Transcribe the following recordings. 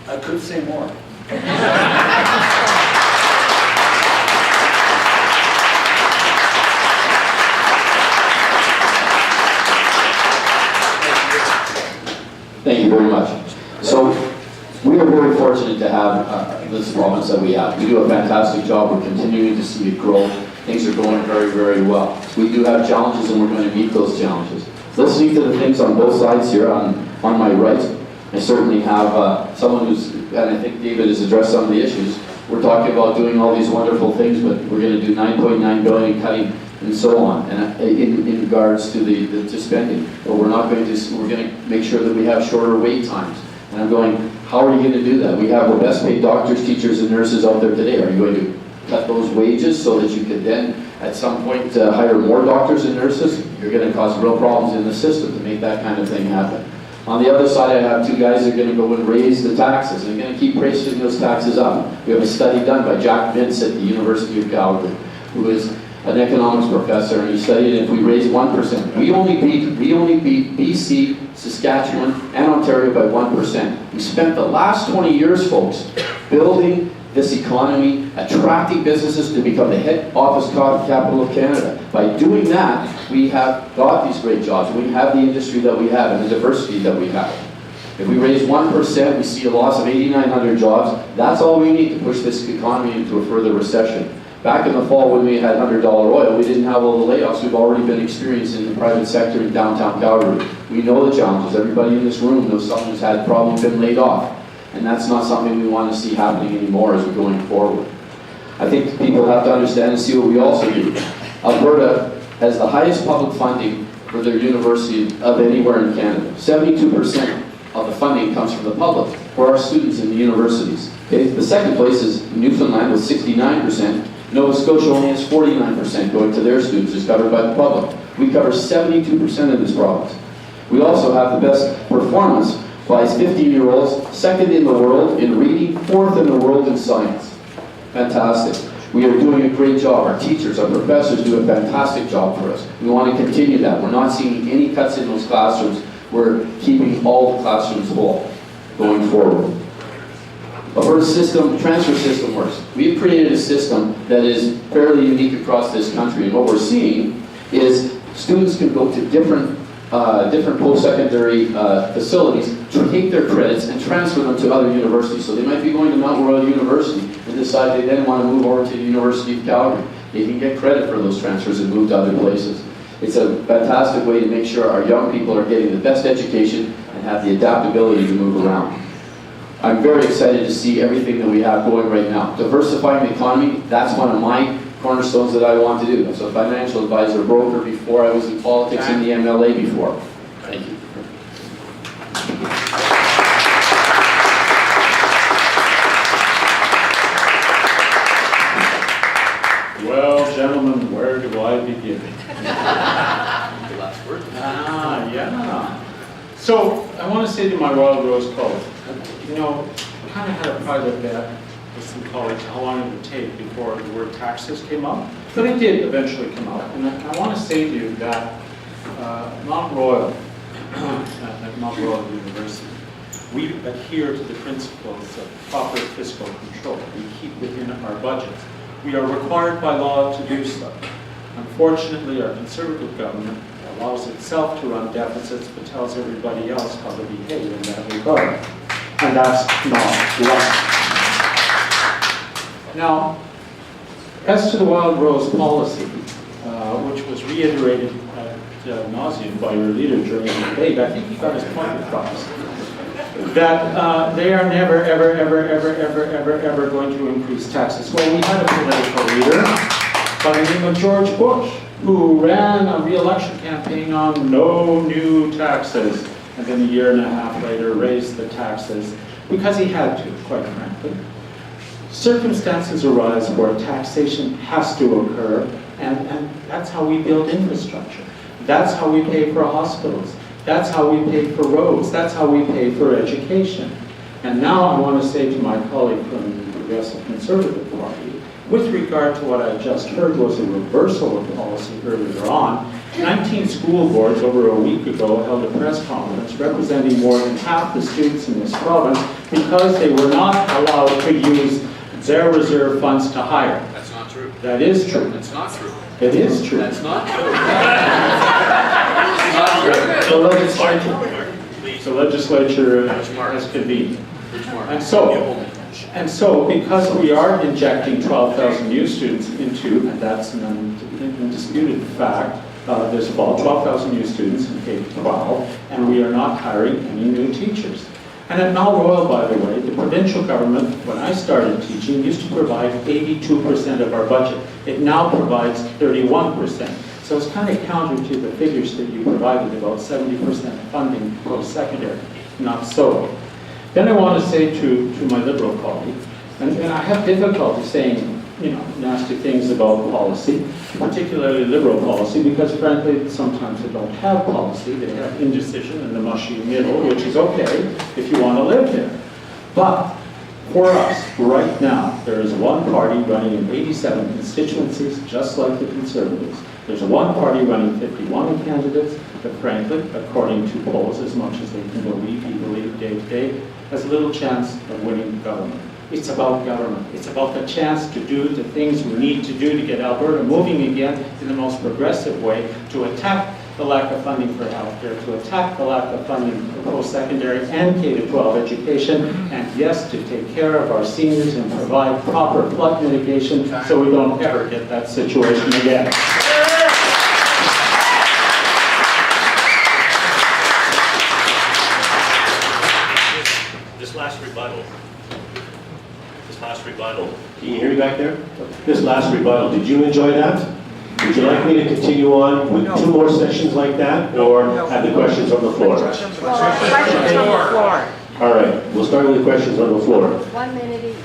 I could say more. Thank you very much. So, we are very fortunate to have this province that we have. We do a fantastic job. We're continuing to see it grow. Things are going very, very well. We do have challenges, and we're going to meet those challenges. Listening to the things on both sides here, on my right, I certainly have someone who's, and I think David has addressed some of the issues. We're talking about doing all these wonderful things, but we're going to do $9.9 billion cutting and so on, and in regards to the spending. But we're not going to. We're going to make sure that we have shorter wait times. And I'm going, how are you going to do that? We have the best paid doctors, teachers, and nurses out there today. Are you going to cut those wages so that you could then, at some point, hire more doctors and nurses? You're going to cause real problems in the system to make that kind of thing happen. On the other side, I have two guys that are going to go and raise the taxes. They're going to keep raising those taxes up. We have a study done by Jack Mintz at the University of Calgary, who is an economics professor, and he studied if we raise 1%. We only beat BC, Saskatchewan, and Ontario by 1%. We spent the last 20 years, folks, building this economy, attracting businesses to become the head office capital of Canada. By doing that, we have got these great jobs. We have the industry that we have and the diversity that we have. If we raise 1%, we see a loss of 8,900 jobs. That's all we need to push this economy into a further recession. Back in the fall when we had $100 oil, we didn't have all the layoffs we've already been experiencing in the private sector in downtown Calgary. We know the challenges. Everybody in this room knows someone who's had probably been laid off. And that's not something we want to see happening anymore as we're going forward. I think people have to understand and see what we also do. Alberta has the highest public funding for their university of anywhere in Canada. 72% of the funding comes from the public for our students in the universities. Okay? The second place is Newfoundland with 69%. Nova Scotia only has 49% going to their students, is covered by the public. We cover 72% of this province. We also have the best performance by 15-year-olds, second in the world in reading, fourth in the world in science. Fantastic. We are doing a great job. Our teachers, our professors do a fantastic job for us. We want to continue that. We're not seeing any cuts in those classrooms. We're keeping all the classrooms full going forward. Our transfer system works. We've created a system that is fairly unique across this country, and what we're seeing is students can go to different post-secondary facilities to take their credits and transfer them to other universities. So they might be going to Mount Royal University and decide they then want to move over to the University of Calgary. They can get credit for those transfers and move to other places. It's a fantastic way to make sure our young people are getting the best education and have the adaptability to move around. I'm very excited to see everything that we have going right now. Diversifying the economy, that's one of my cornerstones that I want to do. I was a financial advisor, broker before. I was in politics in the MLA before. Thank you. Well, gentlemen, where do I begin? The last word. Yeah. So, I want to say to my Wild Rose colleagues, you know, I kind of had a private bet with some colleagues how long it would take before the word taxes came up, but it did eventually come out. And I want to say to you that Mount Royal, at Mount Royal University, we adhere to the principles of proper fiscal control. We keep within our budgets. We are required by law to do so. Unfortunately, our Conservative government allows itself to run deficits but tells everybody else how to behave in that regard. And that's not right. Now, as to the Wild Rose policy, which was reiterated ad nauseum by your leader during the debate, I think he got his point across. That they are never, ever, ever, ever, ever, ever, ever going to increase taxes. Well, we had a political leader by the name of George Bush, who ran a re-election campaign on no new taxes, and then a year and a half later raised the taxes because he had to, quite frankly. Circumstances arise where taxation has to occur, and that's how we build infrastructure. That's how we pay for hospitals. That's how we pay for roads. That's how we pay for education. And now I want to say to my colleague from the Progressive Conservative Party, with regard to what I just heard was a reversal of policy earlier on, 19 school boards over a week ago held a press conference representing more than half the students in this province because they were not allowed to use their reserve funds to hire. That's not true. That is true. That's not true. It is true. That's not true. It's not true. The legislature has convened. And so, because we are injecting 12,000 new students into, and that's an undisputed fact, there's about 12,000 new students in K-12, and we are not hiring any new teachers. And at Mount Royal, by the way, the provincial government, when I started teaching, used to provide 82% of our budget. It now provides 31%. So it's kind of counter to the figures that you provided, about 70% funding post-secondary. Not so. Then I want to say to my Liberal colleague, and I have difficulty saying, nasty things about policy, particularly Liberal policy, because frankly, sometimes they don't have policy. They have indecision in the mushy middle, which is okay if you want to live there. But for us, right now, there is one party running in 87 constituencies, just like the Conservatives. There's one party running 51 candidates, but frankly, according to polls, as much as they can believe day to day, has little chance of winning government. It's about government. It's about the chance to do the things we need to do to get Alberta moving again in the most progressive way, to attack the lack of funding for healthcare, to attack the lack of funding for post-secondary and K-12 education, and yes, to take care of our seniors and provide proper flood mitigation so we don't ever get that situation again. This last rebuttal, can you hear me back there? This last rebuttal, did you enjoy that? Would you like me to continue on with two more sessions like that, or have the questions on the floor? Questions on the floor. All right, we'll start with the questions on the floor. 1 minute each.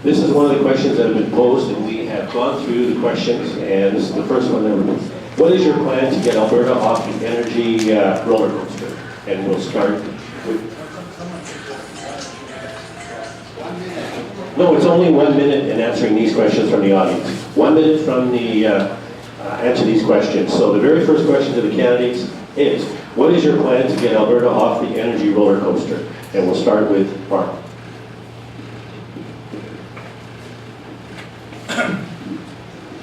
This is one of the questions that have been posed, and we have gone through the questions, and this is the first one that was, what is your plan to get Alberta off the energy roller coaster? And we'll start with... No, it's only 1 minute in answering these questions from the audience. 1 minute from the answer these questions. So the very first question to the candidates is, what is your plan to get Alberta off the energy roller coaster? And we'll start with Mark.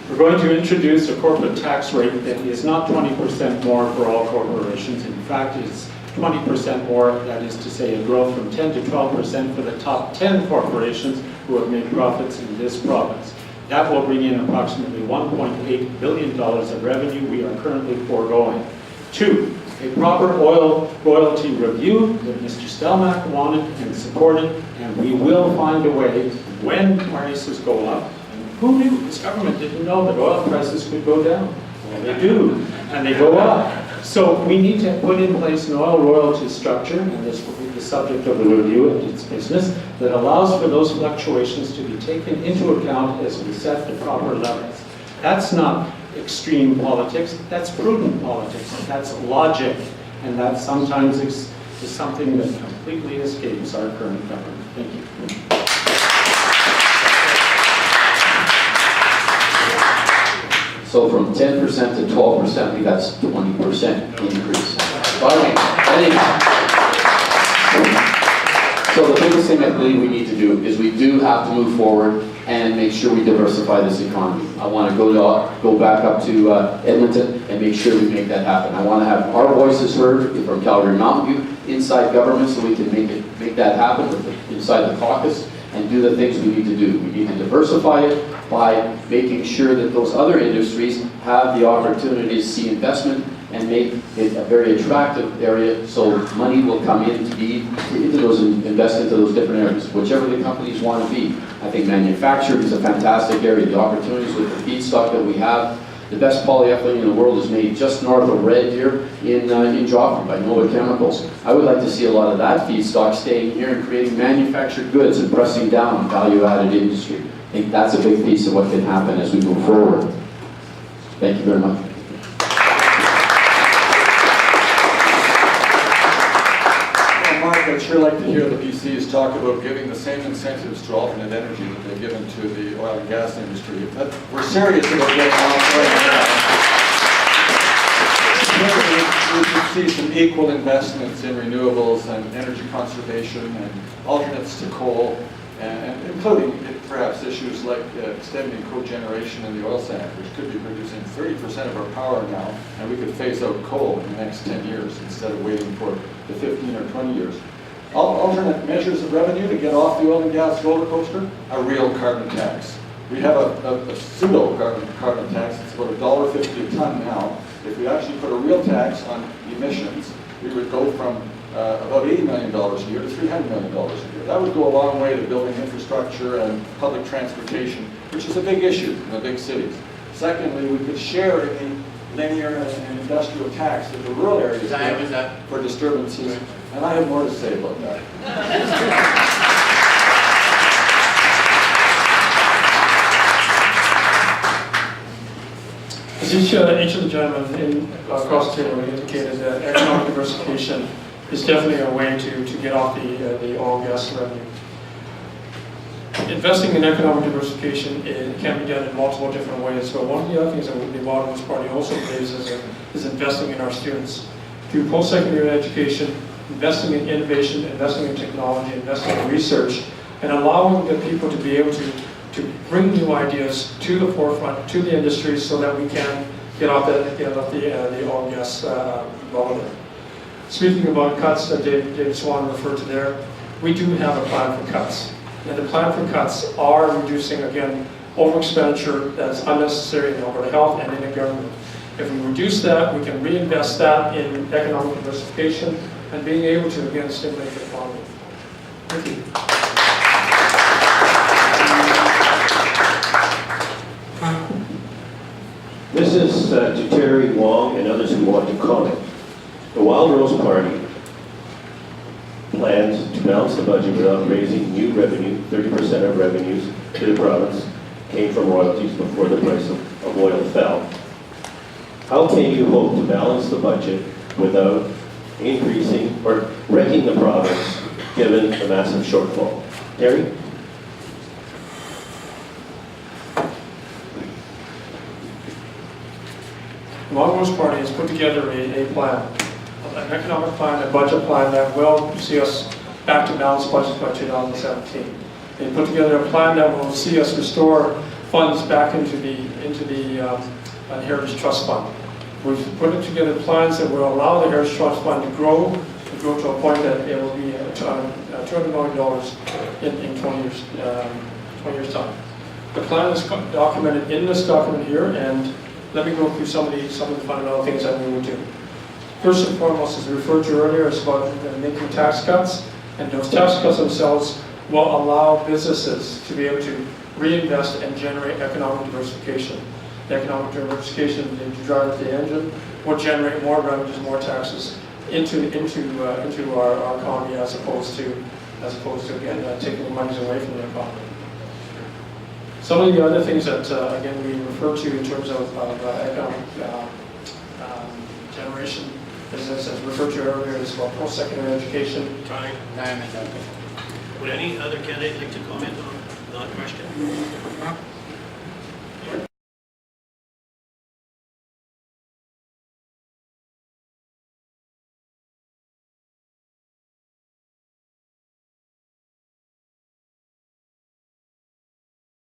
We're going to introduce a corporate tax rate that is not 20% more for all corporations. In fact, it's 20% more, that is to say, a growth from 10 to 12% for the top 10 corporations who have made profits in this province. That will bring in approximately $1.8 billion of revenue we are currently foregoing. 2, a proper oil royalty review that Mr. Stelmach wanted and supported, and we will find a way when prices go up. And who knew? This government didn't know that oil prices could go down. Well, they do, and they go up. So we need to put in place an oil royalty structure, and this will be the subject of the review and its business, that allows for those fluctuations to be taken into account as we set the proper levels. That's not extreme politics, that's prudent politics, that's logic, and that sometimes is something that completely escapes our current government. Thank you. So from 10% to 12%, I think that's 20% increase. So the biggest thing I believe we need to do is we do have to move forward and make sure we diversify this economy. I want to go back up to Edmonton and make sure we make that happen. I want to have our voices heard from Calgary Mountain View inside government so we can make that happen inside the caucus and do the things we need to do. We need to diversify it by making sure that those other industries have the opportunity to see investment and make it a very attractive area so money will come in to be into those, invest into those different areas, whichever the companies want to be. I think manufacturing is a fantastic area. The opportunities with the feedstock that we have, the best polyethylene in the world is made just north of Red Deer in Joffrey by Nova Chemicals. I would like to see a lot of that feedstock staying here and creating manufactured goods and pressing down value-added industry. I think that's a big piece of what can happen as we move forward. Thank you very much. I'd sure like to hear the BCs talk about giving the same incentives to alternate energy that they've given to the oil and gas industry. We're serious about getting off right now. see some equal investments in renewables and energy conservation and alternates to coal, and including perhaps issues like extending cogeneration in the oil sands, which could be producing 30% of our power now, and we could phase out coal in the next 10 years instead of waiting for the 15 or 20 years. Alternate measures of revenue to get off the oil and gas roller coaster, a real carbon tax. We have a pseudo carbon tax. It's about $1.50 a ton now. If we actually put a real tax on emissions, we would go from about $80 million a year to $300 million a year. That would go a long way to building infrastructure and public transportation, which is a big issue in the big cities. Secondly, we could share in the linear and industrial tax that the rural areas get for disturbances, and I have more to say about that. As each of the gentlemen across the table indicated, that economic diversification is definitely a way to get off the oil and gas revenue. Investing in economic diversification can be done in multiple different ways. So one of the other things that the Waterworks Party also believes is investing in our students. Through post-secondary education, investing in innovation, investing in technology, investing in research, and allowing the people to be able to bring new ideas to the forefront, to the industry, so that we can get off the oil and gas bubble. Speaking about cuts that David Swan referred to there, we do have a plan for cuts. And the plan for cuts are reducing, again, over expenditure that's unnecessary in Alberta Health and in the government. If we reduce that, we can reinvest that in economic diversification and being able to, again, stimulate the economy. Thank you. This is to Terry, Wong, and others who want to comment. The Wild Rose Party plans to balance the budget without raising new revenue. 30% of revenues to the province came from royalties before the price of oil fell. How can you hope to balance the budget without increasing or wrecking the province given the massive shortfall? Terry? The Wild Rose Party has put together a plan, an economic plan, a budget plan that will see us back to balanced budget by 2017. They put together a plan that will see us restore funds back into the Heritage Trust Fund. We've put together plans that will allow the Heritage Trust Fund to grow to a point that it will be $200 million in 20 years time. The plan is documented in this document here, and let me go through some of the fundamental things that we will do. First and foremost, as referred to earlier, is about making tax cuts, and those tax cuts themselves will allow businesses to be able to reinvest and generate economic diversification. The economic diversification, to drive the engine, will generate more revenues, more taxes into our economy, as opposed to again taking the monies away from the economy. Some of the other things that again we refer to in terms of economic generation, as referred to earlier, is about post-secondary education. Time. Would any other candidate like to comment on that question?